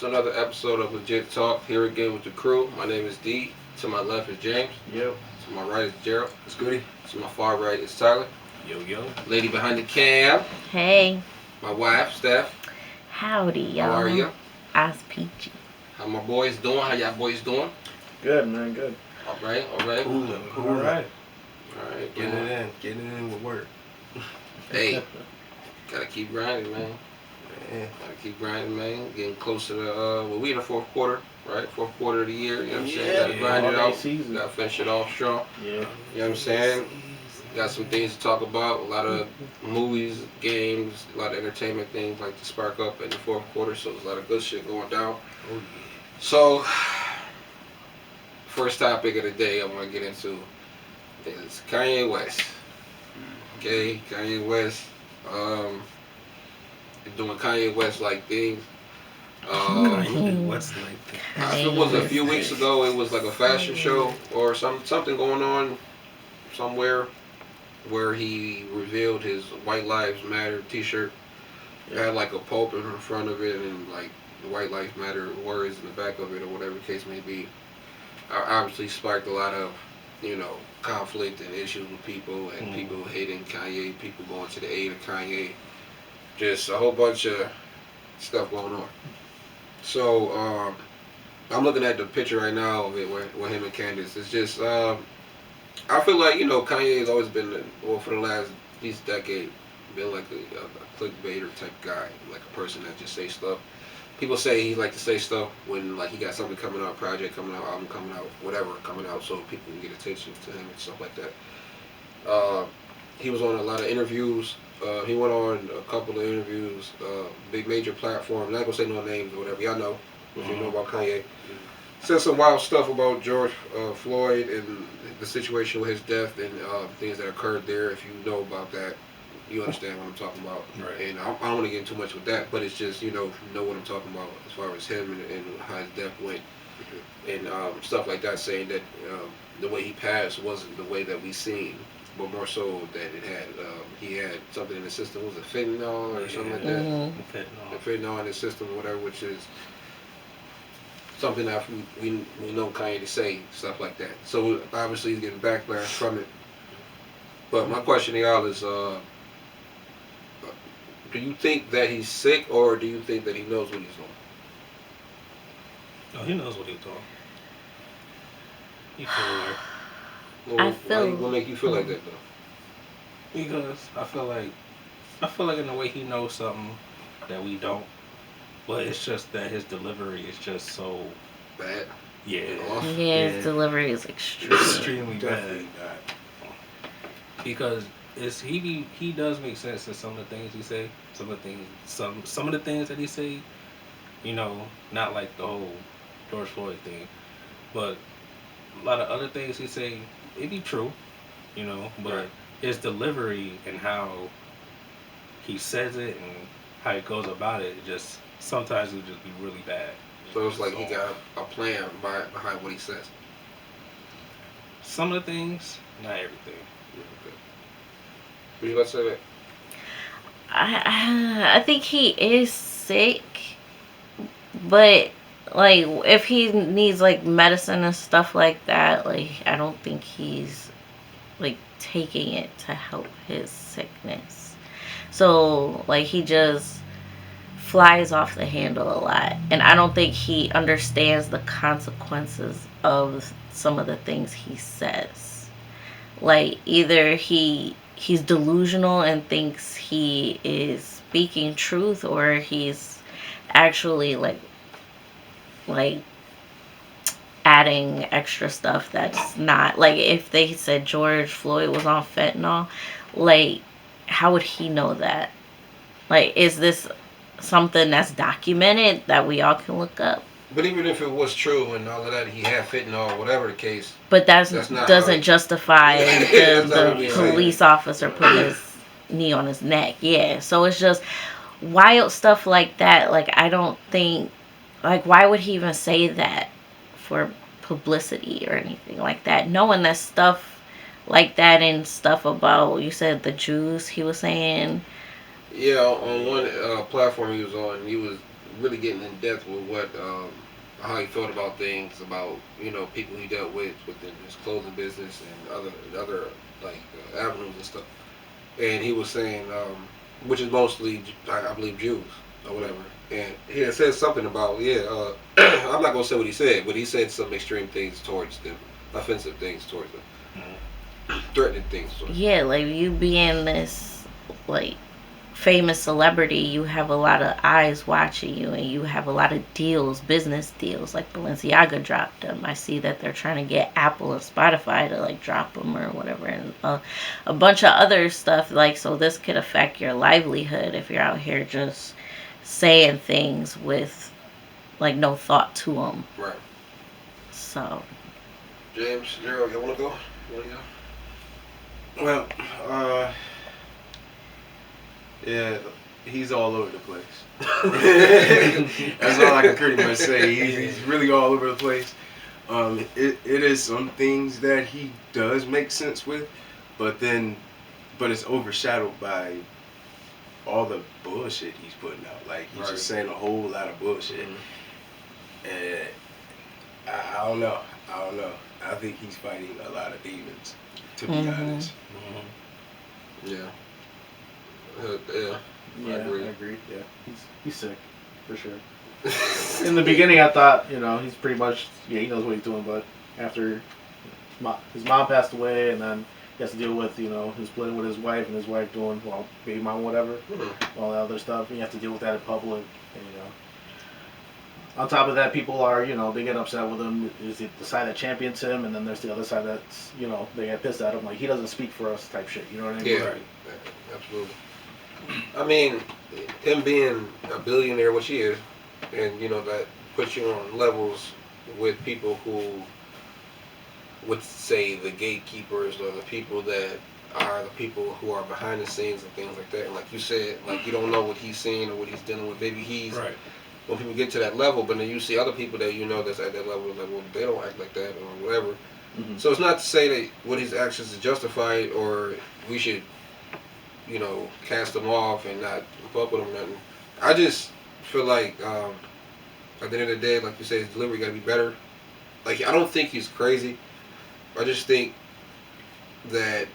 another episode of Legit Talk. Here again with the crew. My name is D. To my left is James. Yep. To my right is Gerald. It's Goody. To my far right is Tyler. Yo, yo. Lady behind the cam. Hey. My wife, Steph. Howdy, y'all. How are you? I's peachy. How my boys doing? How y'all boys doing? Good, man. Good. All right. Cool. All right. Getting it in with work. Hey, gotta keep grinding, man. Gotta keep grinding, man. Getting close to the, we in the fourth quarter, right? Fourth quarter of the year, you know what I'm saying? Gotta grind it out. Season. Gotta finish it off strong. Yeah. You know what I'm saying? Got some things to talk about. A lot of movies, games, a lot of entertainment things like to spark up in the fourth quarter. So there's a lot of good shit going down. Oh, yeah. So, first topic of the day I want to get into is Kanye West. Okay, Kanye West. Doing Kanye West like things. Kanye West like that. It was a few weeks ago. It was like a fashion show or something going on somewhere where he revealed his White Lives Matter T-shirt. It had like a pulp in front of it and like the White Lives Matter words in the back of it or whatever the case may be. Obviously sparked a lot of, conflict and issues with people and people hating Kanye, people going to the aid of Kanye. Just a whole bunch of stuff going on. So I'm looking at the picture right now of it with him and Candace. It's just I feel like Kanye has always been, well, for the last at least decade, been like a clickbaiter type guy, like a person that just say stuff. People say he like to say stuff when like he got something coming out, project coming out, album coming out, whatever coming out, so people can get attention to him and stuff like that. He was on a lot of interviews. He went on a couple of interviews, big major platforms. I'm not gonna say no names or whatever. Y'all know what you know about Kanye. Said some wild stuff about George Floyd and the situation with his death and things that occurred there. If you know about that, you understand what I'm talking about. Right. And I don't want to get too much with that, but it's just know what I'm talking about as far as him and how his death went and stuff like that. Saying that the way he passed wasn't the way that we seen, but more so that it had he had something in the system. Was it fentanyl or something like that? Mm-hmm. The fentanyl in his system or whatever, which is something that we know Kanye to say, stuff like that. So obviously he's getting backlash from it. But my question to y'all is, do you think that he's sick or do you think that he knows what he's doing? Oh, he knows what he's doing. He feels like. What make you feel like that though? Because I feel like in a way he knows something that we don't. But it's just that his delivery is just so bad. Yeah. His delivery is extremely bad. Because he does make sense in some of the things he say. Some of the things that he say, not like the whole George Floyd thing, but a lot of other things he say, it be true, but right. His delivery and how he says it and how he goes about it, just sometimes it just be really bad. So it's like he got a plan behind what he says. Some of the things, not everything. Okay. What you about to say that? I think he is sick, but like if he needs like medicine and stuff like that, like I don't think he's like taking it to help his sickness. So like he just flies off the handle a lot, and I don't think he understands the consequences of some of the things he says. Like either he's delusional and thinks he is speaking truth, or he's actually like adding extra stuff that's not. Like if they said George Floyd was on fentanyl, like how would he know that? Like, is this something that's documented that we all can look up? But even if it was true and all of that, he had fentanyl or whatever the case. But that's doesn't justify the police officer putting his knee on his neck. Yeah, so it's just wild stuff like that. Like I don't think, like why would he even say that for publicity or anything like that? Knowing that stuff like that and stuff about, you said the Jews, he was saying. Yeah, on one platform he was on, he was really getting in depth with what how he felt about things, about people he dealt with within his clothing business and other like avenues and stuff. And he was saying, which is mostly I believe Jews or whatever. And he had said something about I'm not gonna say what he said, but he said some extreme things towards them, offensive things towards them, threatening things towards them. Yeah, like you being this like famous celebrity, you have a lot of eyes watching you, and you have a lot of deals, business deals. Like Balenciaga dropped them. I see that they're trying to get Apple and Spotify to like drop them or whatever, and a bunch of other stuff. Like, so this could affect your livelihood if you're out here just saying things with like no thought to them. Right. So, James, Gerald, you wanna go? You wanna go? Well, yeah, he's all over the place. That's all I can pretty much say. He's really all over the place. It is some things that he does make sense with, but it's overshadowed by all the bullshit he's putting out. Like, he's just saying a whole lot of bullshit. Mm-hmm. And I don't know. I think he's fighting a lot of demons, to be honest. Mm-hmm. Yeah. Yeah, I agree. Yeah, he's sick, for sure. In the beginning, I thought, he's pretty much, he knows what he's doing, but after his mom passed away, and then he has to deal with, his splitting with his wife, and his wife doing, baby mom, whatever, all that other stuff. He has to deal with that in public, and, on top of that, people are, they get upset with him. There's the side that champions him, and then there's the other side that's, they get pissed at him, like, he doesn't speak for us type shit, you know what I mean? Yeah, right. Absolutely. I mean, him being a billionaire, which he is, and that puts you on levels with people who would say the gatekeepers or the people that are the people who are behind the scenes and things like that. And like you said, like you don't know what he's seeing or what he's dealing with. Maybe he's right. When people get to that level, but then you see other people that that's at that level, like, well, they don't act like that or whatever. Mm-hmm. So it's not to say that what his actions is justified or we should cast him off and not fuck with him nothing. I just feel like at the end of the day, like you say, his delivery got to be better. Like, I don't think he's crazy. I just think that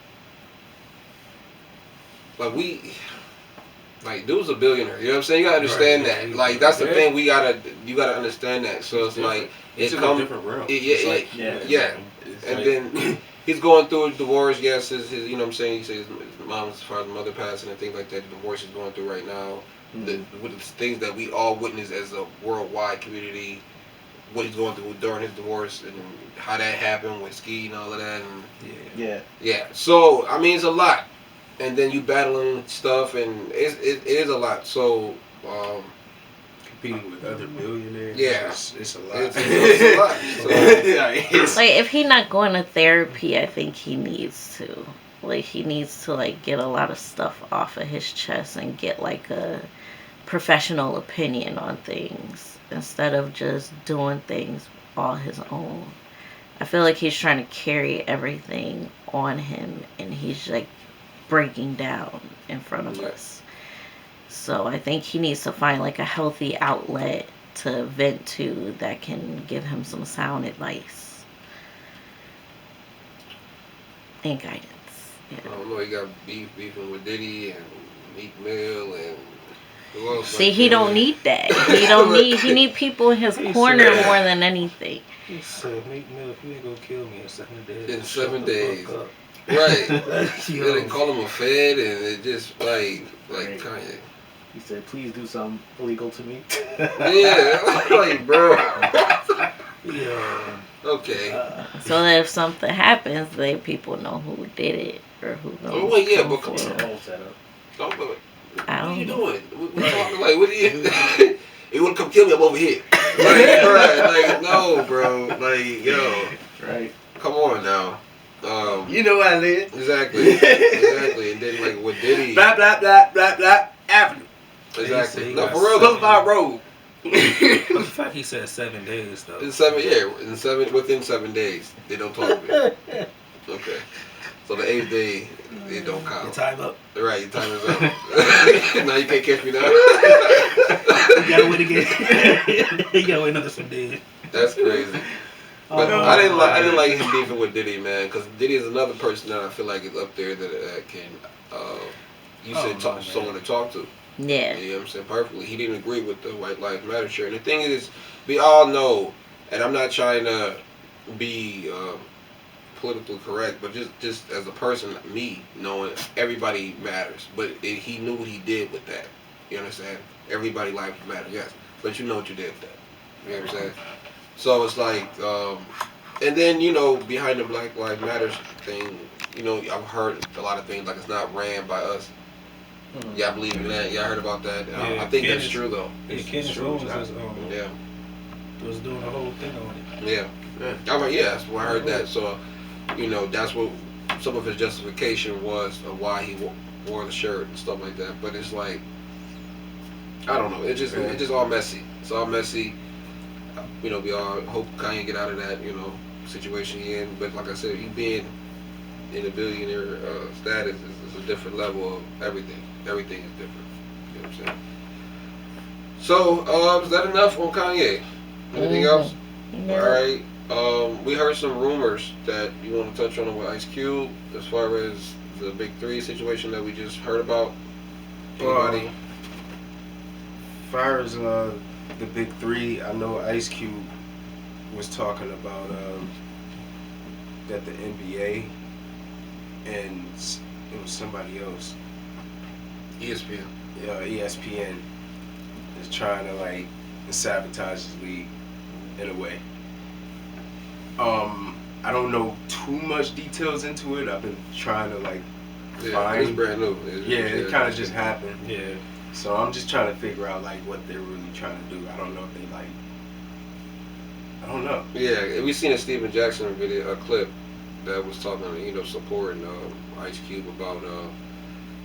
dude's a billionaire. You know what I'm saying? You gotta understand that. Like, that's the thing. You gotta understand that. So it's like it's in a different realm. Yeah. And then he's going through a divorce. Yes, his what I'm saying, he says his mom, as far as mother passing and things like that. The divorce he's going through right now. With the things that we all witness as a worldwide community, what he's going through during his divorce and how that happened with Ski and all of that. And yeah. So I mean, it's a lot. And then you battling stuff, and it is a lot. So competing with other billionaires, it's a lot. It's a lot. So, like, if he's not going to therapy, I think he needs to. Like, he needs to get a lot of stuff off of his chest and get like a professional opinion on things instead of just doing things all his own. I feel like he's trying to carry everything on him, and he's like breaking down in front of us. So I think he needs to find like a healthy outlet to vent to that can give him some sound advice and guidance. Yeah. I don't know, he got beefing with Diddy and Meek Mill and who else? See, he don't need that. He need people in his corner more than anything. He said, Meek Mill, if you ain't gonna kill me in 7 days. In 7 days. Right. They didn't call him a fed, and it just like Kanye. He said, "Please do something illegal to me." Yeah, like, bro. Yeah. Okay. So that if something happens, people know who did it or who knows. Oh wait, yeah, but come It's on. a whole setup. What are you doing? We're talking like, what are you? You want to come kill me? I'm over here. Like, no, bro. Like, yo. Right. Come on now. You know I live. Exactly. And then like with Diddy. Blah blah blah blah blah Avenue. Exactly. He No, got for real. Close by road. But the fact he said 7 days though. Within 7 days, they don't talk to me. Okay. So the 8th day, it don't count. Your time up. Right, your time is up. Now you can't catch me now. You gotta wait again. You gotta wait another some days. That's crazy. But I didn't like him beefing with Diddy, man, because Diddy is another person that I feel like is up there that can, you said someone to talk to. Yeah. You know what I'm saying? Perfectly. He didn't agree with the White Lives Matter shirt. And the thing is, we all know, and I'm not trying to be politically correct, but just as a person, me knowing everybody matters. But he knew what he did with that. You understand? Everybody lives matter, yes. But you know what you did with that. You know what I'm saying? So it's like, and then, behind the Black Lives Matter thing, I've heard a lot of things like it's not ran by us. Yeah, I believe in that. Yeah, I heard about that. Yeah, I think that's true though. Yeah, Candace Owens was doing the whole thing on it. Yeah. I'm like, yeah, that's why I heard that. So, that's what some of his justification was of why he wore the shirt and stuff like that. But it's like, I don't know. It's just all messy. It's all messy. We all hope Kanye get out of that, situation he in. But like I said, he being in a billionaire status is a different level of everything. Everything is different. You know what I'm saying? So, is that enough on Kanye? Anything else? No. All right. We heard some rumors that you want to touch on with Ice Cube as far as the Big Three situation that we just heard about. Anybody? As far as the Big Three, I know Ice Cube was talking about that the NBA and it was somebody else. ESPN. Yeah, ESPN is trying to sabotage his league in a way. I don't know too much details into it. I've been trying to Yeah, it's brand new. It kind of just happened. Yeah. So I'm just trying to figure out what they're really trying to do. I don't know if they I don't know. Yeah, we seen a Steven Jackson video, a clip that was talking, supporting Ice Cube about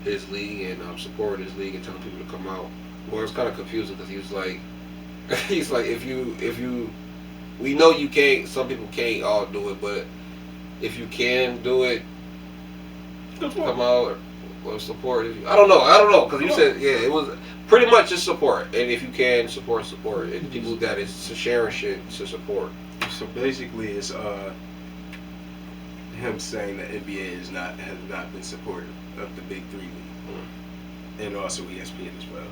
his league and supporting his league and telling people to come out. Well, it's kind of confusing because he was like, if you, we know you can't. Some people can't all do it, but if you can do it, come out or support. I don't know, because you said it was pretty much just support, and if you can support, and people that is sharing shit to support. So basically, it's him saying that NBA has not been supportive of the Big Three league, and also ESPN as well.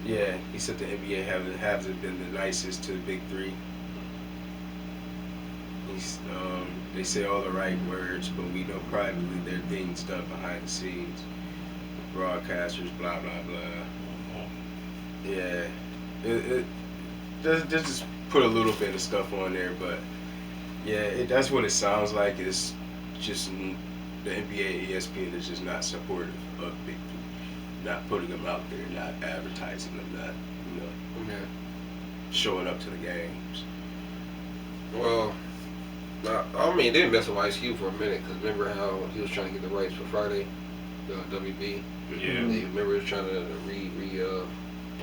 Yeah, he said the NBA hasn't been the nicest to the Big Three. They say all the right words, but we know privately there are things done behind the scenes. Broadcasters, blah blah blah. Yeah, just put a little bit of stuff on there, but yeah, that's what it sounds like. It's just the NBA, ESPN is just not supportive of Big Three, not putting them out there, not advertising them, not showing up to the games. Well, I mean, they messed with Ice Cube for a minute, because remember how he was trying to get the rights for Friday, the WB. Yeah. Remember he was trying to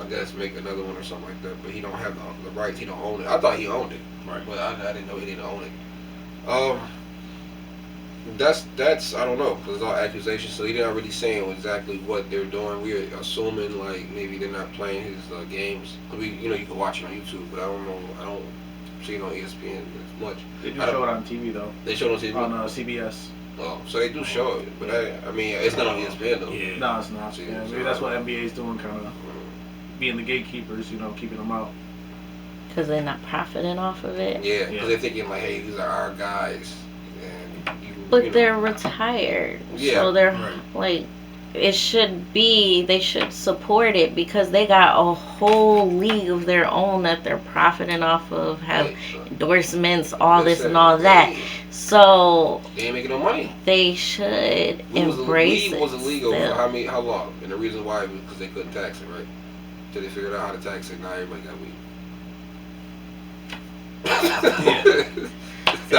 I guess make another one or something like that, but he don't have the rights. He don't own it. I thought he owned it, Right. but I didn't know he didn't own it. That's I don't know, because it's all accusations. So he didn't really saying exactly what they're doing. We're assuming maybe they're not playing his games. You can watch it on YouTube, but I don't know. I don't see it on ESPN as much. They do show it on TV though. They show it on TV on CBS. Oh, so they do show it, but I mean, it's not on ESPN though. Yeah. No, it's not. See, Yeah, so maybe that's what NBA is doing, kind of being the gatekeepers, keeping them out. Because they're not profiting off of it. Yeah, because they're thinking hey, these are our guys, and But they're retired, Yeah, so they're right. it should be, they should support it because they got a whole league of their own that they're profiting off of, have endorsements, all this and all that. So they ain't making no money. they should embrace it. Was illegal still. for how long? And the reason why was because they couldn't tax it, right? Till they figured out how to tax it. Now everybody got weed. That's what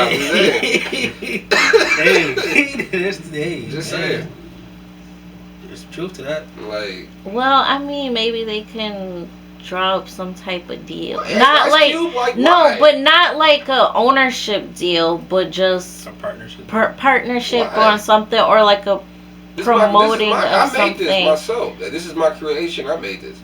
I'm saying. Just saying. There's truth to that. Well, I mean, maybe they can draw up some type of deal. Well, Not Ice Cube, why? but not like a ownership deal, but just A partnership. partnership Why? on something, or like a promoting I of made this something. myself. This is my creation. I made this.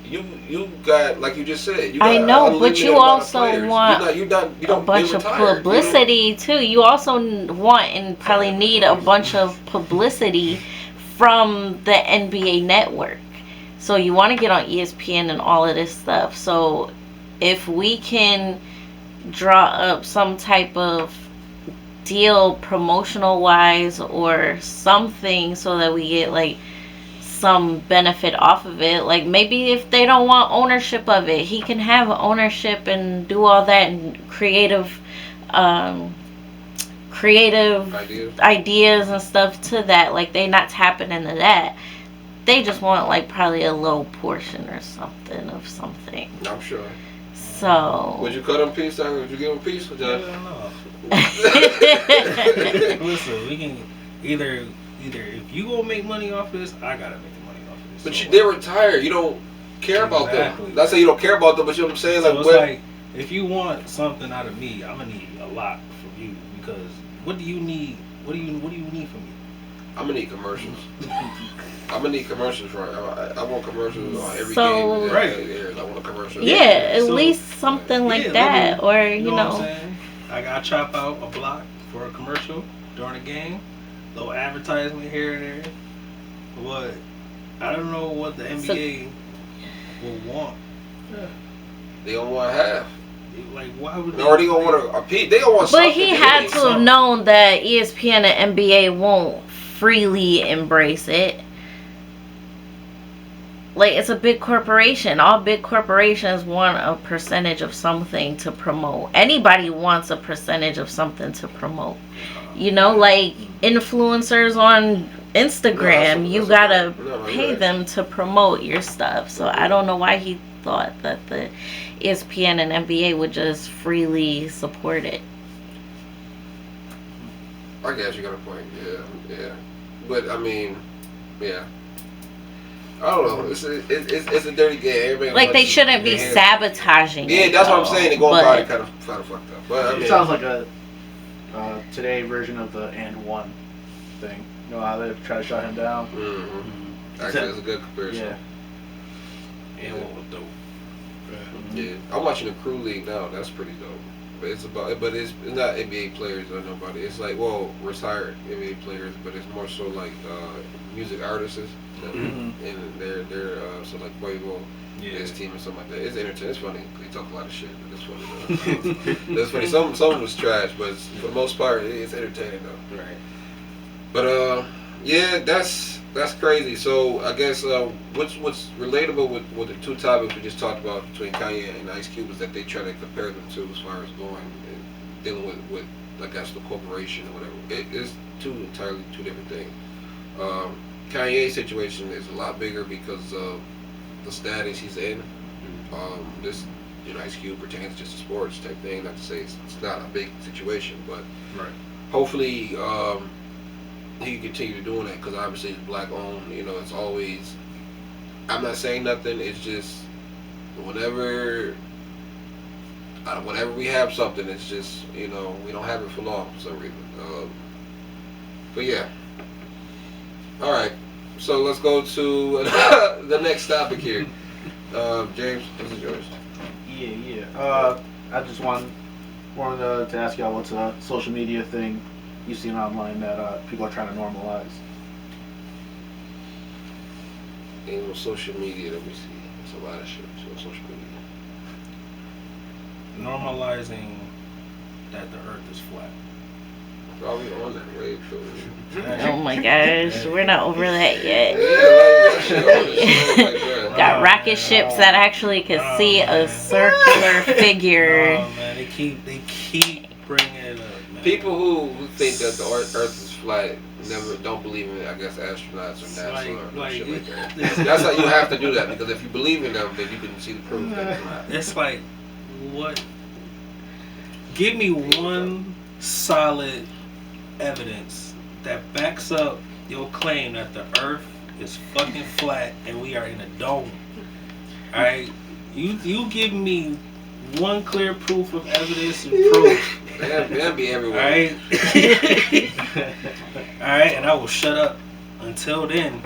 You got, like you just said. You got I know, but unlimited you amount of also players. want You a don't bunch you're of retired. publicity too. You also want and probably need a bunch of publicity from the NBA network. So you want to get on ESPN and all of this stuff. So if we can draw up some type of deal promotional wise or something so that we get like some benefit off of it, like maybe if they don't want ownership of it, he can have ownership and do all that and creative ideas and stuff to that. Like they not tapping into that, they just want like probably a low portion or something of something. I'm sure. So Would you cut him peace? Or would you give him peace? Would you? No. Listen, we can either if you gonna make money off this, I gotta make the money off this. But they're retired. You don't care about them. Not saying you don't care about them, but you know what I'm saying. So Like, it's like if you want something out of me, I'm gonna need a lot from you because what do you need? What do you need from me? I'm gonna need commercials. I'm gonna need commercials, right? I want commercials on every So- game. Right. I want a commercial. yeah, at So- least something like Yeah, that, or You you know what I'm know. saying? I gotta chop out a block for a commercial during a game, little advertisement here and there. But I don't know what the NBA will want. They don't want half. Like, why would Or they gonna want a piece. They gonna want But something. he They had need to have something. known that ESPN and NBA won't freely embrace it. Like, it's a big corporation. All big corporations want a percentage of something to promote. Anybody wants a percentage of something to promote. You know, like influencers on Instagram, No, you that's gotta no, pay right. them to promote your stuff. So I don't know why he thought that the ESPN and NBA would just freely support it. I guess you got a point. Yeah. But I mean, yeah. I don't know. It's a dirty game. Everybody Like, they wants shouldn't be their hands- sabotaging Yeah, it. that's what I'm though. saying. They're going But- about it kind of fucked up. But I mean, It sounds like a today version of the and one thing. You know how they try to shut him down? Mm-hmm. Actually, that's a good comparison. Yeah. And what was dope. Yeah, I'm watching the Crew League now. That's pretty dope. But it's not NBA players or nobody. It's like, well, retired NBA players, but it's more so like music artists, Mhm. and they're so like Quavo, his team and something like that. It's entertaining. It's funny. They talk a lot of shit, but it's funny. That's funny. Some was trash, but for the most part, it's entertaining though. Right. But yeah, that's crazy. So I guess what's relatable with the two topics we just talked about between Kanye and Ice Cube is that they try to compare them to as far as going and dealing with I guess the corporation or whatever. It's two different things. Kanye's situation is a lot bigger because of the status he's in. This Ice Cube pertains just to sports type thing. Not to say it's not a big situation, but Right. hopefully he can continue doing that because obviously it's black owned. You know, it's always. I'm not saying nothing. It's just whenever we have something, it's just we don't have it for long for some reason. But yeah. All right. So let's go to the next topic here. James, this is yours. Yeah. I just wanted to ask y'all what's a social media thing you've seen online that people are trying to normalize. And on social media that we see, it's a lot of shit on social media. Normalizing that the earth is flat. Probably on that wave too. Oh my gosh, we're not over that yet. Got rocket ships that actually could see a circular figure. Oh man, they keep bringing it up, man. People who think that the Earth is flat don't believe in, I guess, astronauts or NASA or shit like that. That's how you have to do that because if you believe in them, then you can see the proof that it's not. It's like, what? Give me one solid evidence that backs up your claim that the Earth is fucking flat and we are in a dome. Alright? You give me one clear proof of evidence and proof. They'll be everywhere. Alright? Alright, and I will shut up. Until then,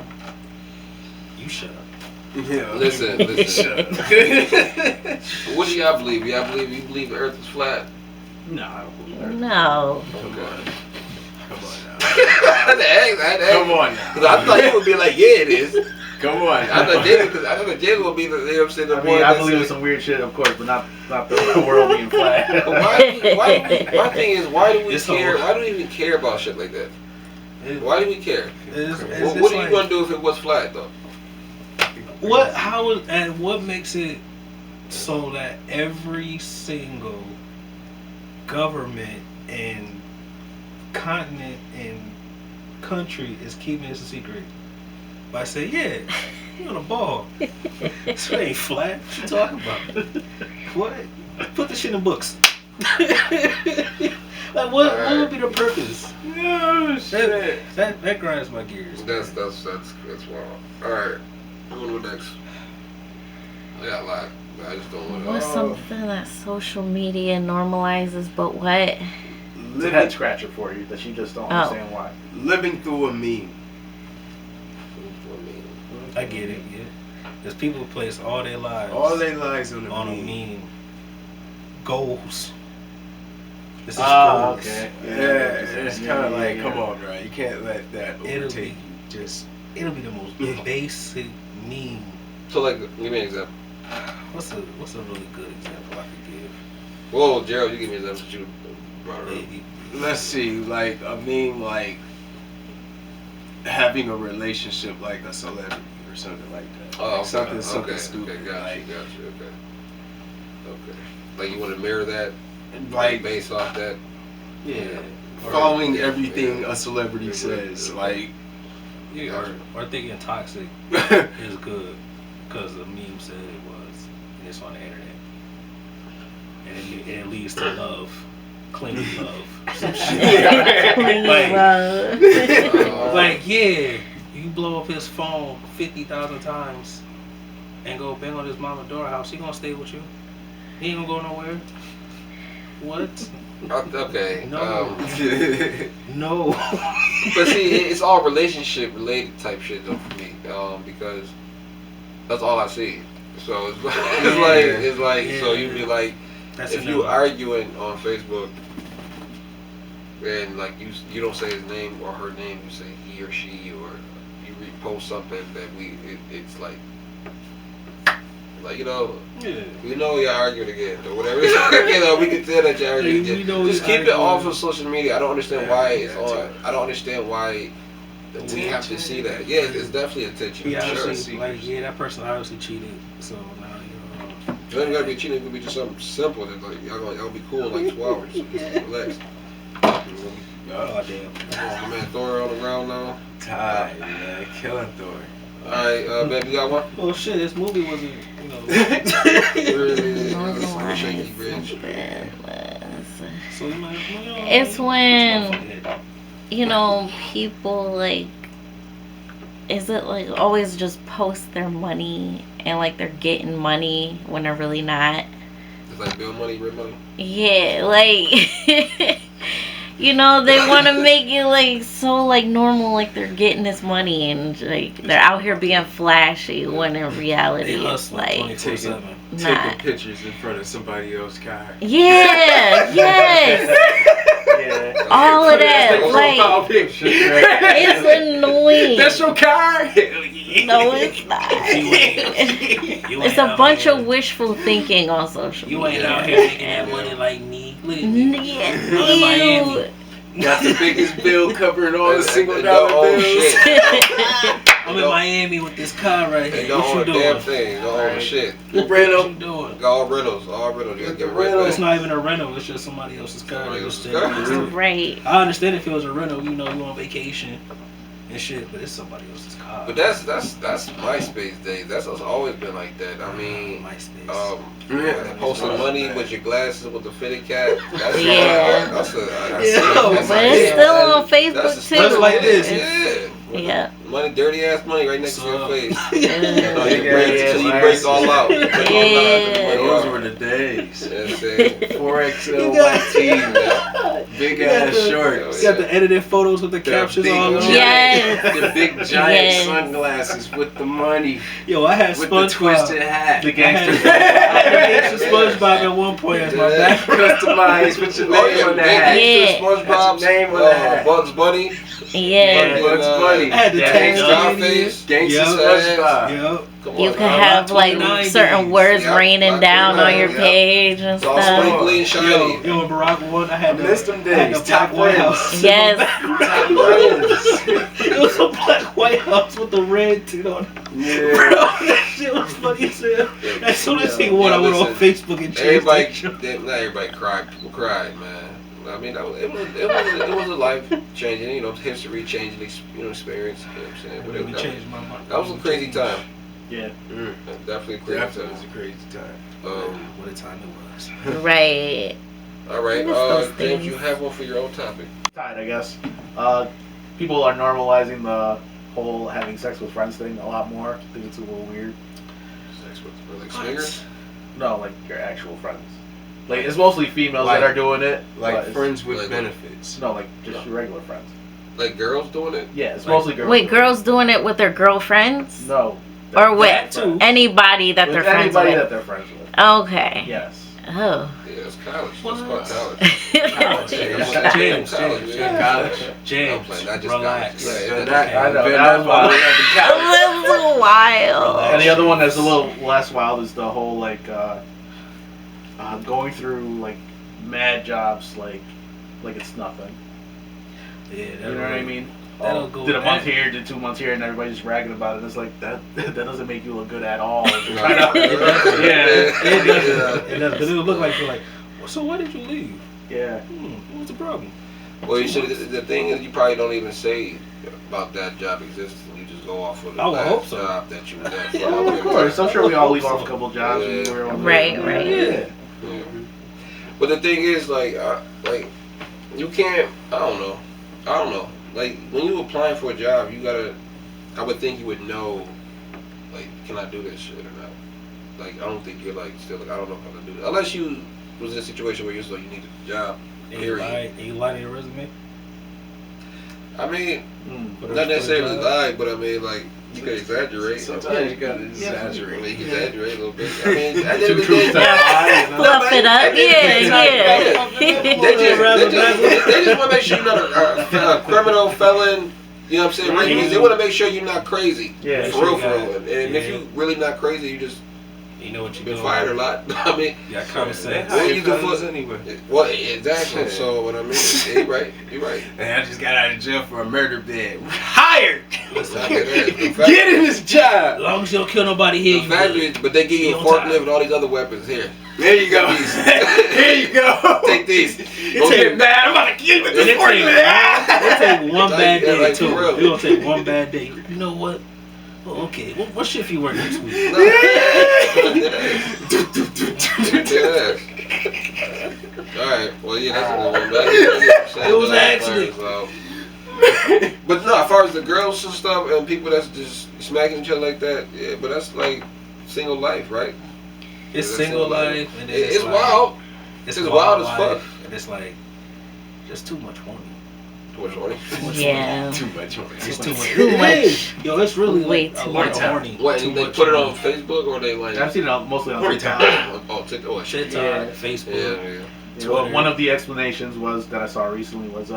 you shut up. Yeah. Listen. What do y'all believe? You believe the Earth is flat? No, I don't believe that. No. Come on. Come on now. Come on now. Cause I thought you would be like, yeah, it is. Come on. I thought Jalen would be the, you know what I'm saying, the I one mean, I that believe in said- some weird shit, of course, but not the world being flat. My thing is, why do we It's care? all- Why do we even care about shit like that? Why do we care? It's What are like- you gonna do if it was flat though? What makes it so that every single government and continent and country is keeping this a secret by saying, yeah, you on a ball. This shit ain't flat. What you talking about? What? Put this shit in books. Like what would be the purpose? No shit. That grinds my gears. That's wild. All right, who next? I got a lot, but I just don't want to. What's something that social media normalizes, but what? It's a Living, head scratcher for you that you just don't understand why. living through a meme. I get it, yeah. There's people who place all their lives All their lives on on a a meme. meme. Goals. This is Ah, goals. okay. Yeah, it's kind of like, yeah. come on, bro. You can't let that It'll overtake be- you. Just It'll be the most basic meme. So like, give me an example. What's a really good example I could give? Whoa, Gerald, you give me an example. You brought it up. Maybe. let's see, like a meme, like having a relationship like a celebrity or something like that. Oh, Like okay. something Okay, stupid. okay, got like, you. Okay. Like you want to mirror that, like based off that. Yeah. following Yeah, everything yeah. a celebrity Yeah, says. yeah. Like, Yeah, or thinking toxic is good because the meme said it was, and it's on the internet, and it leads to love, clingy love, some shit. Clingy Like- love. Like, yeah, you blow up his phone 50,000 times and go bang on his mama door house. He gonna stay with you. He ain't gonna go nowhere. What? Okay. No. No. But see, it's all relationship related type shit though for me, because that's all I see. So it's like so you'd be like, That's if you arguing on Facebook and like you don't say his name or her name, you say he or she, or you repost something that it's like you know. Yeah. We know you're arguing again, or whatever. You know, we can tell that you're arguing We again. know Just you're keep it off arguing. of social media. I don't understand Yeah, why it's yeah, on. I don't understand why we have to see that. Yeah, it's definitely attention. Yeah, for sure. obviously, like, yeah, that person obviously cheated. So now It ain't gotta be cheating. It could be just something simple that like y'all be cool in like 2 hours. Just relax. Oh damn. My man Thor on the ground now. tired, man. Killing Thor. All right, baby, you got one? Well, shit, this movie wasn't, you know. Normalize Shaky bridge. something. So you might, It's when, you know, people like, is it like always just post their money and like they're getting money when they're really not? It's like bill money, real money. Yeah, like, you know, they want to make it like so like normal, like they're getting this money and like they're out here being flashy when in reality They it's hustle like 24/7. Taking not. pictures in front of somebody else's car. Yeah, yes, Yeah. all of that, That's like, the profile picture. it's annoying. That's your car? Hell yeah. No, it's not. You It's ain't a out bunch here- of wishful thinking on social You media. ain't out here making that money like me. Look at me. I'm in Yeah, Miami. Got the biggest bill covering all the And single don't dollar own bills. shit. I'm in Miami with this car right They here. don't What own you a doing? damn thing. Don't own Right. shit. What Rental. you doing? All rentals. You gotta get Rental. It's rid not even a rental. It's just somebody else's car. Somebody They else's just car. stay- right. I understand if it was a rental, you know, you on vacation and shit, but it's somebody else's car. But that's MySpace days. That's always been like that. I mean, MySpace. posting money with your glasses with the fitted cap. That's Yeah. That's But it's still on Facebook too. Just like this. Yeah. Yeah. Money, dirty ass money right next to your So- face. Yeah. No, you Yeah, break yeah, till you yeah. break all out. You break all out. Yeah. Those were the days. That's it. 4XL You white got- tee, big ass shorts. You got the edited photos with the captions big all over. Yes. The big giant Yes. sunglasses with the money, Yo, I had with the SpongeBob. twisted hat. The I gangster. had gangster SpongeBob at one point as my background. Customized with your Oh name yeah, on the hat. Yeah. SpongeBob, That's your name on the hat. Bugs Bunny, Yeah. Bugs Bunny. I had the Yeah, tag Scarface, Gangsta Yep. SpongeBob. Yep. Come You on, can now. have like 90s. certain words Yeah, raining Rock down on 29, your yeah. page and It's all stuff. sprinkly and shiny. Yo, when Barack won, I had I missed them I had days. the Top black White friends. House. Yes. It was a black White House with the red tint on it. Bro, Yeah. that shit was funny as hell. As soon as he won, Yeah, I went on listen, Facebook and changed Everybody, that. not everybody cried. People cried, man. I mean, it was a life changing, history changing, experience. You know what I'm saying? But Really changed my mind. that was a crazy time. Yeah. Definitely a crazy Definitely was time. a crazy time. What a time it was. Right. All right, I miss those James, things. you have one for your own topic. Tied, I guess. People are normalizing the whole having sex with friends thing a lot more. I think it's a little weird. Sex with like swingers. No, like your actual friends. Like it's mostly females Like- that are doing it. Like but it's- friends with like- benefits. No, like just your regular friends. Like girls doing it. Yeah, it's Like- mostly girls. Wait, girls doing it with their girlfriends? No. Or with That too. anybody that With they're friends anybody with? that they're friends with. Okay. Yes. Oh. Yeah, it's college. It's called What? college. James, College. James, I'm playing, not just relax. college. Yeah, Yeah, that- I know, been that's up why- all the way at the couch. That's wild. Relax. And the other one that's a little less wild is the whole like going through like mad jobs like it's nothing. Yeah, You know what I mean? that'll Oh, go did a month back. here, did 2 months here, and everybody's just ragging about it. It's like that doesn't make you look good at all. No. Yeah. It doesn't. It doesn't. Because it'll look like you're like, so why did you leave? Yeah. What's the problem? Well, you should. The thing is, you probably don't even say about that job existing. You just go off of the I would last hope so. job that you was at. for Yeah, a of period course. time. I'm sure we all leave off a couple jobs. Yeah. And we're on Right, the- right. Yeah. Yeah. But the thing is, like you can't. I don't know. Like when you applying for a job, you gotta. I would think you would know. Like, can I do this shit or not? Like, I don't think you're like still like I don't know if I can do this unless you was in a situation where you're just like you need a job. And you lied in your resume? I mean, Put a- not put a necessarily job? lie, but I mean like you can exaggerate. Sometimes you gotta I exaggerate. mean, you can exaggerate a little bit. I mean, at the end Two of the truths day, and a lie, you know? Fluff it up. Yeah, They just want to make sure you're not a criminal felon. You know what I'm saying? Right? Because they want to make sure you're not crazy. Yeah, for real, sure, for real. And if yeah. you really not crazy, you just You know what you're been doing. fired a lot. I mean, Yeah, common sense. What you do fellas for- anyway? well, exactly. So what I mean, you're right. You're right. And I just got out of jail for a murder bid. Hired. Let's not get that. The fact- Get in this job. As long as you don't kill nobody here, The you fact good. is, but they give you a Be on time. forklift and all these other weapons here. There you go. Here you go. Take these. Don't get mad. I'm about to kill you with And this it forklift. take one bad Yeah, day like, too. for real. You're gonna take one bad day. You know what? Oh, okay. What shift you work next week? Alright, well, yeah, that's a good one. But It was an accident. But no, as far as the girls and stuff and people that's just smacking each other like that, yeah, but that's like single life, right? It's Yeah, single that's life, and then It's like, wild. It's It's wild wild as life, fuck. and it's like just too much horny. Too much horny. Yeah. Too much. It's too much. Too It much. is. Yo, it's really Way like a too lot much. of horny. What, Too they much put it on horny. Facebook or they like... I've seen it mostly on Horny TikTok. time. Oh, TikTok. Oh, shit. TikTok, Yeah. Facebook. Yeah, yeah. Yeah, well, Twitter. one of the explanations was that I saw recently was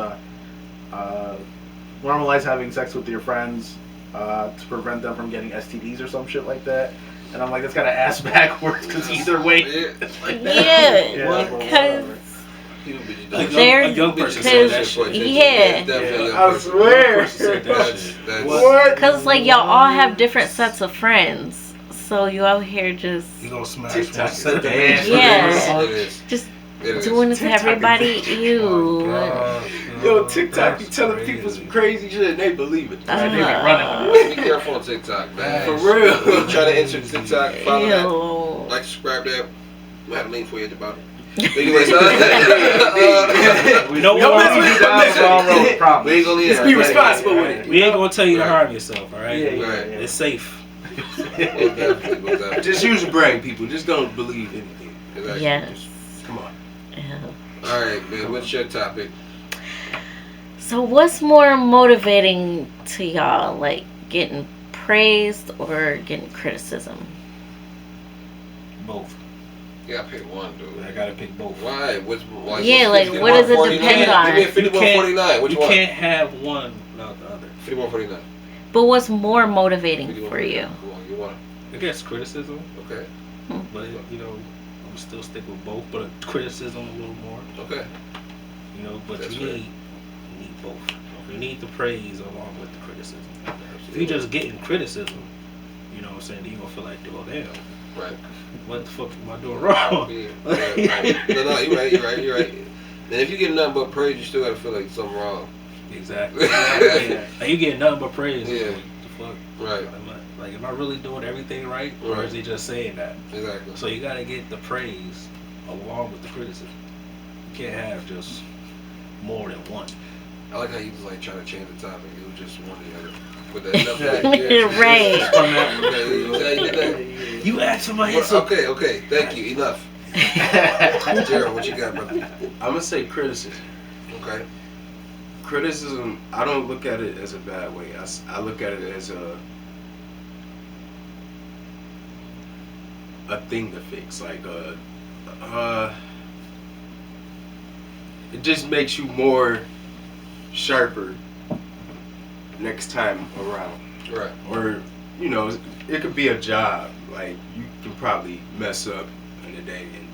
normalize having sex with your friends to prevent them from getting STDs or some shit like that. And I'm like, that's kind of ass backwards because either way, Yeah. it's like that. Yeah, well, because whatever. People be A just- They're- young, a young person because- said that shit. yeah. Definitely a young I person. swear. Young person said that shit. That's- What? like y'all all have different sets of friends, so you out here just You gonna smash TikTok one is set of the bands. Yeah. It is. just It is. doing it to TikTok everybody. is- Ew. Yo, TikTok, you That's telling crazy. people some crazy shit and they believe it. Right, they be running with it. Be careful on TikTok, man. For real. When you try to enter TikTok, follow that. Ew. Like, subscribe that. I have a link for you at the bottom. Anyways, We No don't more. mess with you guys, wrong road, we ain't promise. gonna leave Just that. be responsible with it. We ain't gonna tell you to harm yourself, all right? Yeah, yeah, Right. yeah. It's safe. Most definitely, most definitely. Just use your brain, people. Just don't believe anything. Exactly. Yes. Come on. Ew. All right, man. What's your topic? So what's more motivating to y'all, like getting praised or getting criticism? Both. You gotta pick one, dude. I gotta pick both. Why? Which? Like, Yeah, what's like, what does it 51, depend 49? on? Give me a 51-49. Which you one? can't have one without the other. 51-49. But what's more motivating for you? Come on, you want? I guess criticism, Okay. but you know, I'm still stick with both, but criticism a little more. Okay. You know, but That's you fair. need both. You need the praise along with the criticism. If Absolutely. you just getting criticism, you know what I'm saying, then you gonna feel like, oh damn, Right. what the fuck am I doing wrong? Yeah, right. No, you're right. And if you get nothing but praise, you still gotta feel like something wrong. Exactly. Yeah. Like, you get nothing but praise. Yeah. What the fuck? Right. Am I really doing everything right, or Right. is he just saying that? Exactly. So you gotta get the praise along with the criticism. You can't have just more than one. I like how you was like trying to change the topic. It was just one or the other. With that Right. Spun that one. Okay, you did that. You asked for my Well, answer. okay. Thank you. Enough. Gerald, what you got, brother? I'm gonna say criticism. Okay. Criticism, I don't look at it as a bad way. I look at it as a thing to fix. Like it just makes you more sharper next time around. Right. Or you know, it could be a job. Like you can probably mess up in a day, and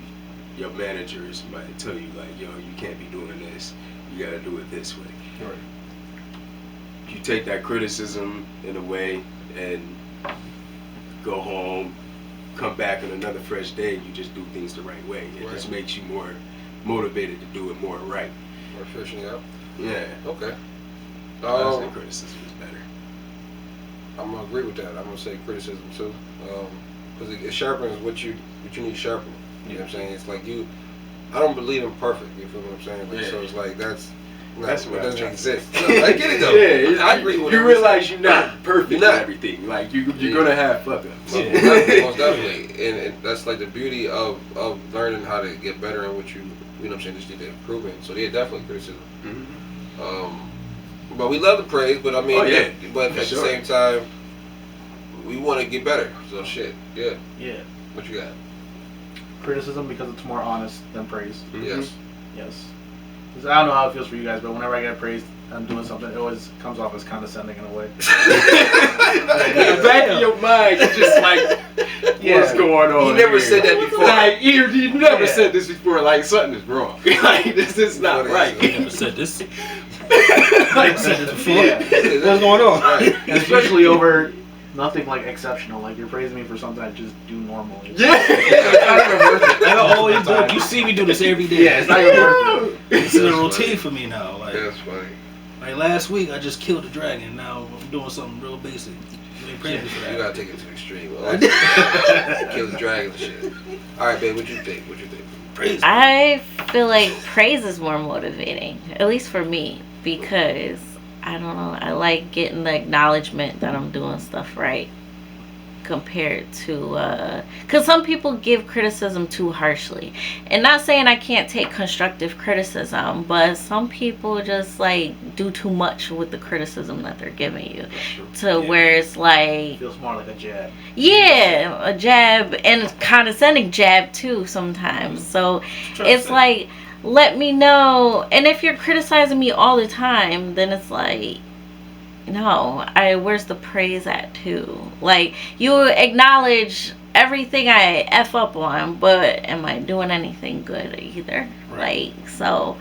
your managers might tell you like, "Yo, you can't be doing this. You gotta do it this way." Right. You take that criticism in a way and go home, come back on another fresh day. You just do things the right way. It just makes you more motivated to do it more right. More efficient, yeah. Yeah. Okay. I say criticism is better. I'm gonna agree with that. I'm gonna say criticism too, because it sharpens what you need sharpening. You know what I'm saying? It's like I don't believe in perfect. You feel what I'm saying? Like, Yeah. So it's like that's What what I was doesn't trying to say. exist. No, I get it though. Yeah, I agree with you everything. realize you're not perfect You're not. in everything. Like you're Yeah. gonna have fuck ups. Most definitely. And that's like the beauty of learning how to get better in what you know what I'm saying, just need to improve in. So yeah, definitely criticism. But we love the praise, but I mean, Oh, yeah. but For at sure. the same time, we want to get better. So shit, yeah. Yeah. What you got? Criticism because it's more honest than praise. Yes. Yes. 'Cause I don't know how it feels for you guys, but whenever I get praised, I'm doing something, it always comes off as condescending in a way. In the back of your mind, you're just like, what's going on? You never here? said that before. Like, you never Yeah. said this before. Like something is wrong. Like this is not right. I never said this. I never said this before. Yeah. What's going on? Right. And especially over nothing like exceptional. Like you're praising me for something I just do normally. Yeah. It's not even worth it. I always do it. You see me do this every day. Yeah, it's not even worth it. It's a That's routine funny. for me now. Like, That's funny. like last week, I just killed a dragon. Now I'm doing something real basic. You ain't praise me for You that. gotta take it to the extreme. Kill the dragon and shit. All right, babe. What you think? Praise me. I feel like praise is more motivating, at least for me, because I don't know, I like getting the acknowledgement that I'm doing stuff right compared to because some people give criticism too harshly, and not saying I can't take constructive criticism, but some people just like do too much with the criticism that they're giving you to where it's like, It feels more like a jab. yeah, a jab, and a condescending jab too sometimes. So it's like, let me know. And if you're criticizing me all the time, then it's like, no, where's the praise at too? Like, you acknowledge everything I F up on, but am I doing anything good either? Right. Like, so,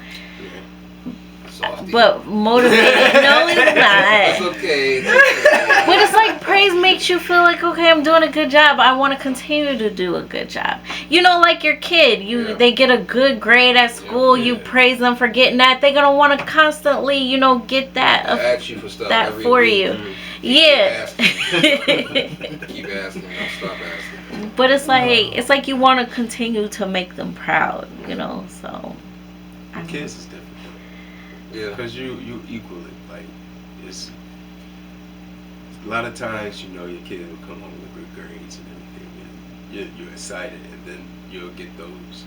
Softy. but motivating, no, it's It's not. okay. It's okay. But it's like praise makes you feel like, okay, I'm doing a good job. I want to continue to do a good job. You know, like your kid, Yeah. they get a good grade at school. Yeah. You praise them for getting that. They're gonna want to constantly, get that. I ask you for stuff that every for week. you. Mhm. Yeah. Keep asking. I'll stop asking. But it's like you want to continue to make them proud. So. I don't Kids is different Yeah. because you equal it. Like it's a lot of times your kid will come home with good grades and everything, and you're excited, and then you'll get those.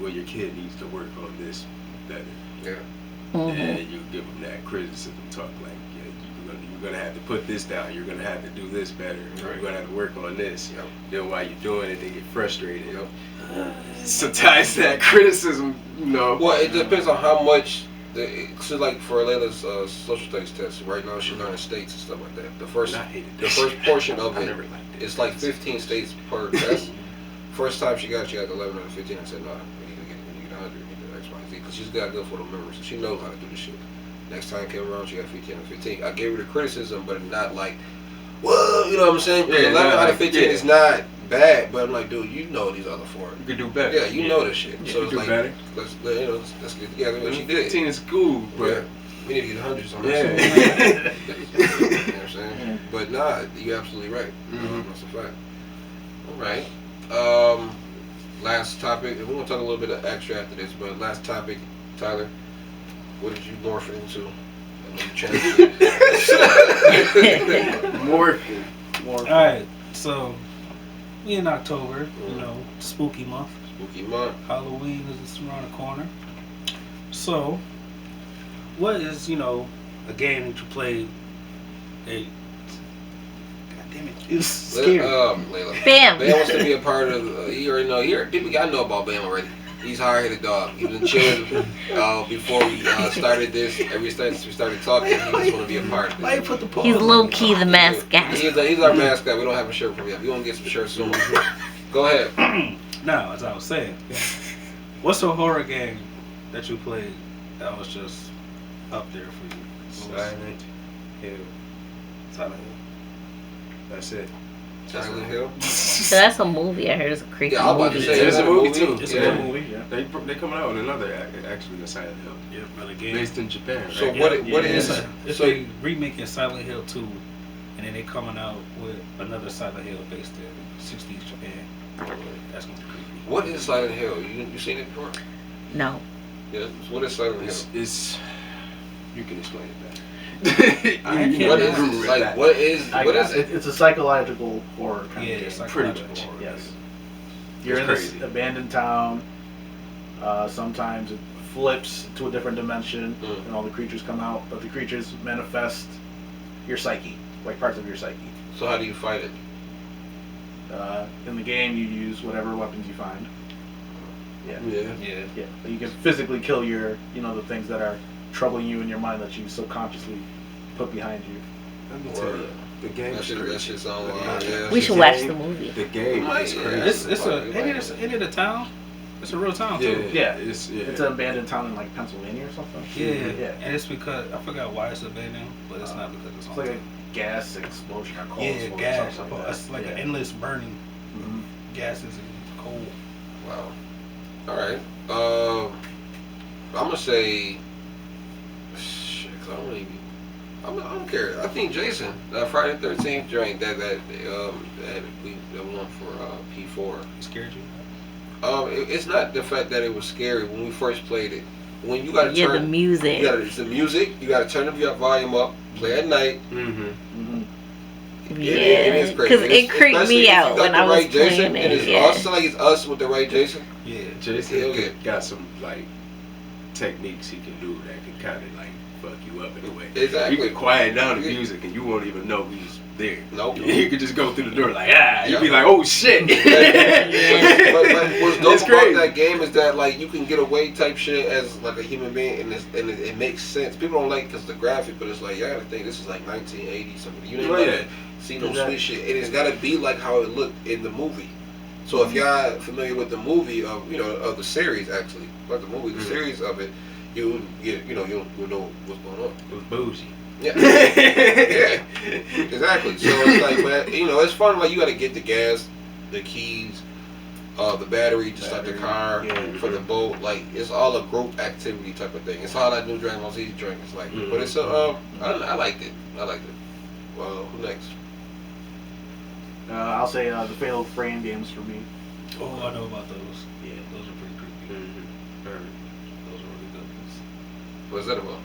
Well, your kid needs to work on this better. Yeah. and you give them that criticism talk like, you're gonna have to put this down. You're gonna have to do this better. You're gonna have to work on this. Yep. Then while you're doing it, they get frustrated. Sometimes that criticism, Well, it depends on how much. So like for Layla's social studies test, right now she's learning states and stuff like that. The first portion of it, it's like 15 states per test. First time she got 11 out of 15. I said, no, we need to get 100, we need to X, Y, Z, because she's got good for the memory, so she knows how to do this shit. Next time came around, she got 15 out of 15. I gave her the criticism, but not like, well, you know what I'm saying? 11 out of 15 is not bad, but I'm like, dude, you know these other 4. You could do better. Yeah, you know this shit. So it's do like, better. let's get together. What she did. 15 is cool, but we need to get hundreds on yeah. this. You know what I'm saying? But nah, you're absolutely right. That's a fact. All right. Last topic. We're gonna talk a little bit of extra after this, but last topic, Tyler. What did you morph into? Morphing. Alright, so we in October, you know, spooky month. Spooky month. Halloween is around the corner. So, what is, you know, a game that you played? God damn it, it's scary. Layla. Bam. Bam wants to be a part of. You already know. People gotta know about Bam already. He's hard-headed dog. He was in chill before we started this. We started talking. He just want to be a part of Why you it. put the pause? He's low key the mascot. He's our mascot. We don't have a shirt for him yet. We gonna get some shirts soon. Go ahead. Now, as I was saying, what's a horror game that you played that was just up there for you? Silent Hill. Silent Hill. That's it. Silent Hill. So that's a movie. I heard it's a creepy Yeah, I was about to movie. say It's a movie too. It's Yeah. a good movie, yeah. They coming out with another actually the Silent Hill. Yeah, another game. Based in Japan, right? So what is? It's a remake of Silent Hill 2, and then they coming out with another Silent Hill based in 60s Japan. That's gonna be creepy. What is Silent Hill? You seen it before? No. Yeah. What is Silent Hill? It's you can explain it better. What is like? What is it? It's a psychological horror kind Yeah, of game. psychological much, horror. Yes. You're in crazy. this abandoned town. Sometimes it flips to a different dimension, and all the creatures come out. But the creatures manifest your psyche, like parts of your psyche. So how do you fight it? In the game, you use whatever weapons you find. Yeah. Yeah. But you can physically kill the things that are troubling you in your mind that you subconsciously put behind you. Let me tell you, the game That is shit, crazy. that shit's on. Yeah. We should watch the movie. The game is crazy. It's ain't it a town? It's a real town too. Yeah. It's It's an abandoned town in like Pennsylvania or something. Yeah. And it's because I forgot why it's abandoned, but it's not because it's It's like a gas explosion or coal explosion. gas. Something like that. It's like an endless burning gases and coal. Wow. All right. I'm gonna say. Shit, 'cause I don't really. I don't care. I think Jason, Friday the 13th joint that we won for P4. It scared you? It's not the fact that it was scary when we first played it. When you gotta Yeah, turn the music. it's the music. You gotta turn the volume up. Play at night. It is crazy. Because it creeped Especially me if you out got when the I was right Jason, playing and it. it's Yeah. us. Like it's us with the right Jason. Yeah. Jason Hell yeah. got some like techniques he can do that can kind of like fuck you up in a way. Exactly. You can quiet down the music and you won't even know he's there. Nope. You could just go through the door like you be like, oh shit. But what's dope It's about crazy. that game is that like you can get away type shit as like a human being, and it makes sense. People don't like because the graphic, but it's like you gotta think this is like 1980 something. You didn't see no sweet shit. It has gotta be like how it looked in the movie. So if y'all familiar with the movie of of the series actually, not the movie, the series of it, you'll know what's going on. It was bougie. Yeah. Yeah. Exactly. So it's like, man, it's fun. Like you got to get the gas, the keys, the battery to start the car, for the boat. Like it's all a group activity type of thing. It's all that new Dragon Ball Z drink. It's like, but it's I liked it. Well, who next? I'll say the Fatal Frame games for me. Oh, I know about those. Yeah, those are pretty creepy. Those are really good ones. What's that about?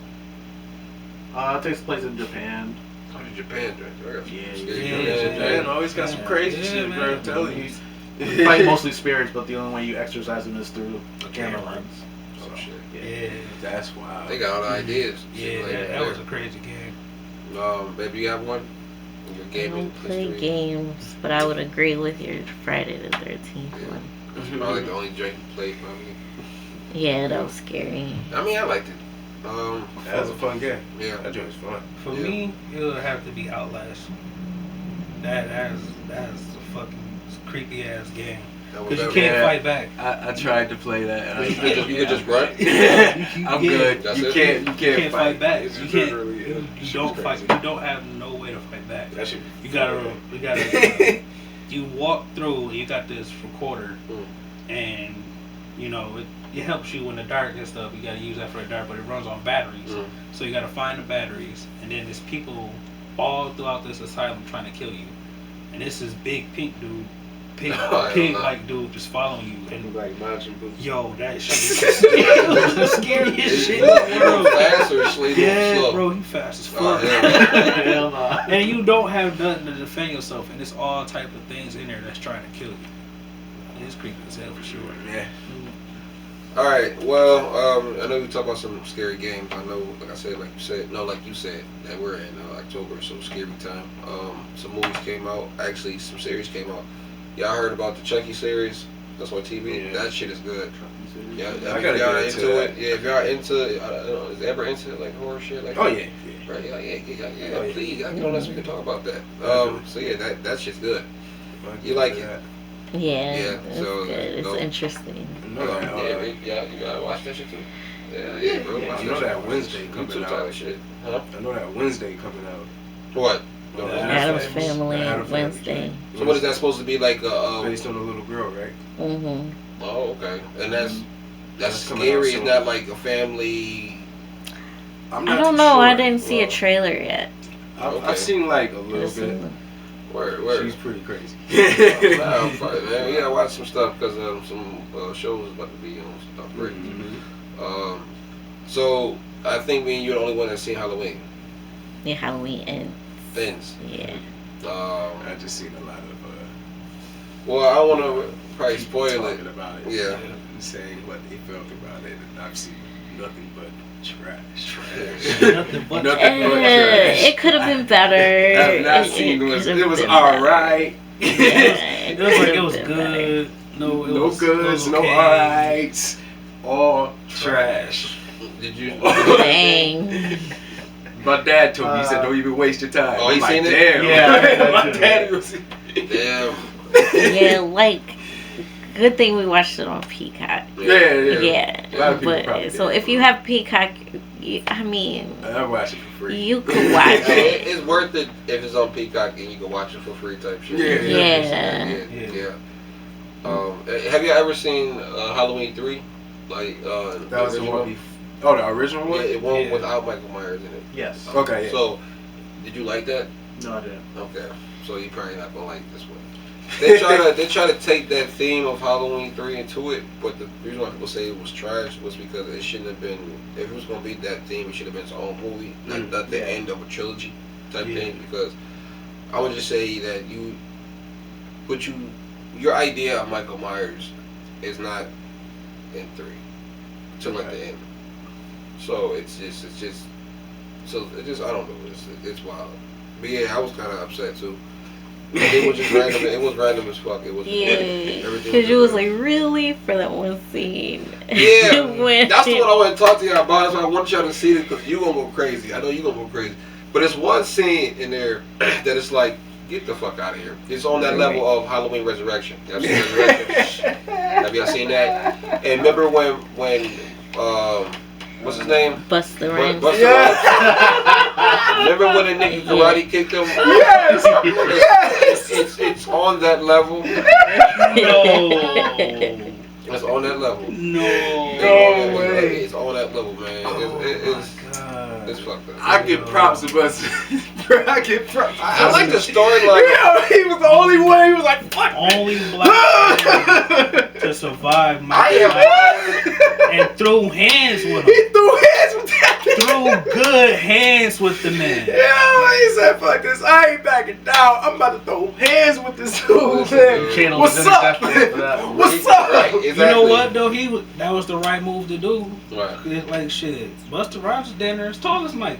It takes place in Japan. Oh, the Japan drink. Japan always got some crazy shit, man. bro. I'm telling you. You fight mostly spirits, but the only way you exercise them is through a camera lens. Oh shit. Yeah. That's wild. They got all the ideas. Yeah, Like, that was a crazy game. Baby, you have one? Your I gaming don't play history? games, but I would agree with your Friday the 13th Yeah. one. That's probably the only joint you played, probably. Yeah, that was scary. I mean, I liked it. That was a fun game. Yeah. That joint was fun. For Yeah. me, it would have to be Outlast. That's a fucking creepy ass game. That was Because you better. can't Yeah. fight back. I tried to play that. You could just run? I'm good. That's You it? can't fight back. It's You can't. really, You shit don't was fight. crazy. You don't have no way to fight back. That shit. You gotta. You walk through. You got this recorder, and you know it helps you in the dark and stuff. You gotta use that for the dark, but it runs on batteries. So you gotta find the batteries, and then there's people all throughout this asylum trying to kill you. And this is big pink dude, pig like dude just following you. And Like Majin Buu. yo, that shit is the scariest shit in the world. Fast or slow? Yeah, bro, he fast as fuck. Hell no. And you don't have nothing to defend yourself, and it's all type of things in there that's trying to kill you. It's creepy as hell for sure. Yeah. All right. Well, I know we talk about some scary games. I know, like you said, that we're in October, so scary time. Some movies came out. Actually, some series came out. Y'all heard about the Chucky series? That's on TV. Yeah. That shit is good. Yeah, I gotta y'all get into it. Yeah, if y'all into, I don't know, is ever into like horror shit? Like Oh yeah. Right, yeah, Oh, yeah. please, I get on this, we can talk about that. So yeah, that shit's good. You like it? Yeah, Yeah, it's so, good. It's no. interesting. You gotta watch that shit too. Yeah, bro. Yeah, Watch I know shit. that Wednesday YouTube coming type out. of shit. Huh? I know that Wednesday coming out. What? The Adam's Family. Family, Addams Wednesday. Family. So what is that supposed to be like? Based on a little girl, right? Mhm. Oh, okay. And that's That's coming out scary. It's soon. not like a family. I'm I not don't too know. sure. I didn't see a Well, trailer yet. Okay. I've seen like a Could've little seen bit. them. Where? She's pretty crazy. Nah, I'm fine, man. We gotta watch some stuff because some shows is about to be on stuff. Great. Mhm. So I think me and you're the only one that's seen Halloween. Yeah, Halloween ends. Things. Yeah. I just seen a lot of Well, I don't want to probably people spoil it. talking about it. Yeah. And saying what they felt about it, and I've seen nothing but trash. Nothing but Nothing but trash. It could have been better. I've not seen it. could've It was been alright. better. It was like it was could've been better. good. No, it No was, goods, it was no okay. alrights, all trash. Did you? Dang. My dad told me, he said, don't even waste your time. Oh, I'm he like, seen it? damn. Yeah, I heard My that too. daddy was. Damn. Yeah, like, good thing we watched it on Peacock. Yeah. Yeah. A lot of people probably But, so did. if you have Peacock, I mean, I watch it for free. you could watch Yeah, it. it's worth it if it's on Peacock and you can watch it for free type shit. Yeah. Yeah. Have you ever seen Halloween 3? Like That was the one. Oh, the original Yeah, one? it one Yeah. without Michael Myers in it. Yes. Okay, yeah. So, did you like that? No, I didn't. Okay. So you're probably not gonna like this one. They try to take that theme of Halloween 3 into it, but the reason why people say it was trash was because it shouldn't have been. If it was gonna be that theme, it should have been its own movie, not the Yeah. end of a trilogy type Yeah. thing. Because I would just say that your idea of Michael Myers is not in 3 till like the end. So it's just I don't know. It's wild. But yeah, I was kind of upset too. It was just random. It was random as fuck. It was Yeah. everything Because you was random. like, really? For that one scene. Yeah, When- that's what I want to talk to y'all about. So I want y'all to see this because you gonna go crazy. I know you gonna go crazy. But there's one scene in there that it's like, get the fuck out of here. It's on that level of Halloween Resurrection. Y'all seen Resurrection? Have y'all seen that? And remember when what's his name? Busta Rhymes. Busta Yeah. Rhymes. Remember when the nigga karate kicked him? Yes! Yes! It's on that level. No. It's on that level. No. No way. It's on that level, man. It's fucked up. I get props to us. Bro, I get props. I like the storyline. Yeah, he was the only one. He was like, fuck. Only black man to survive Michael Myers and threw hands with He him. threw hands with that. threw good hands with the man. Yeah, he said, fuck this. I ain't backing down. I'm about to throw hands with this dude, man. Channel What's was up, intercepted for that. man? What's up? Right, You exactly. know what though? That was the right move to do. Right. It's like shit. Buster Rogers down there as tall as Mike.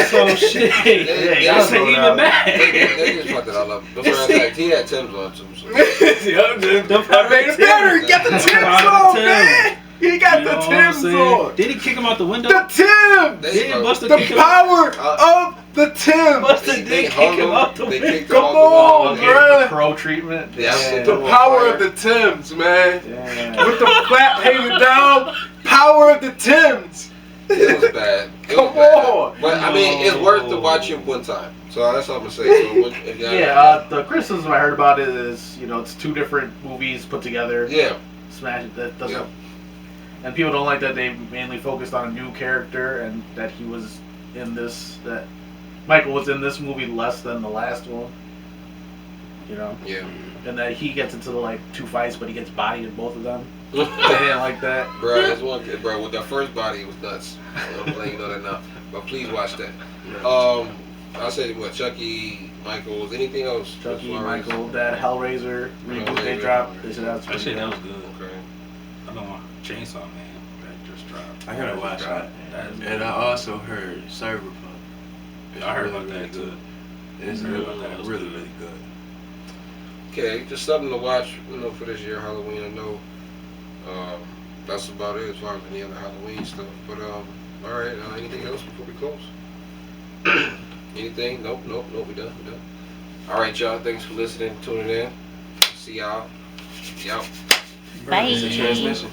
So shit. They That's throw it even out. bad. They just fucked it all up. That's what I said. He had Tim's on too. So. I made it better. He got the That's Timbs right, on, the man. He got You the know what I'm Timbs saying? on. Did he kick him out the window? The Timbs. They Did fucked- Buster The kick him power of the Timbs. Buster They did hung kick him him. out the They window. kicked him Come out the on, window. Gave him bruh. the pro treatment. Yeah. The power of the Timbs, man. Yeah. With the flap hanging down, power of the Timbs. It was bad. It Come was bad. on. But I mean, it's worth to watch it one time. So that's all I'm gonna say. So if y'all- Yeah, the criticism I heard about it is, it's two different movies put together. yeah, Smash that doesn't. Yeah. And people don't like that they mainly focused on a new character and that he was in this. That Michael was in this movie less than the last one. yeah. And that he gets into the two fights, but he gets bodied in both of them. They bro, didn't like that. it's one. Bro, with the first body, it was nuts. I'm letting you know that now. But please watch that. I said what? Chucky, Michael's, anything else? Chucky, As far as- Michael, that Hellraiser reboot they Hellraiser. dropped. They said that was That pretty shit, good. that was good. Okay. I know Chainsaw Man that just dropped. I gotta watch that. That is And I also heard Cyberpunk. It's I heard really, about really that good. too. It's I heard really, about that. It was really, good. really good. Okay, just something to watch, for this year Halloween. I know that's about it as far as any other Halloween stuff. But all right, anything else before we close? Anything? Nope. We done. All right, y'all. Thanks for listening, tuning in. See y'all. Y'all. Bye. It's a transmission.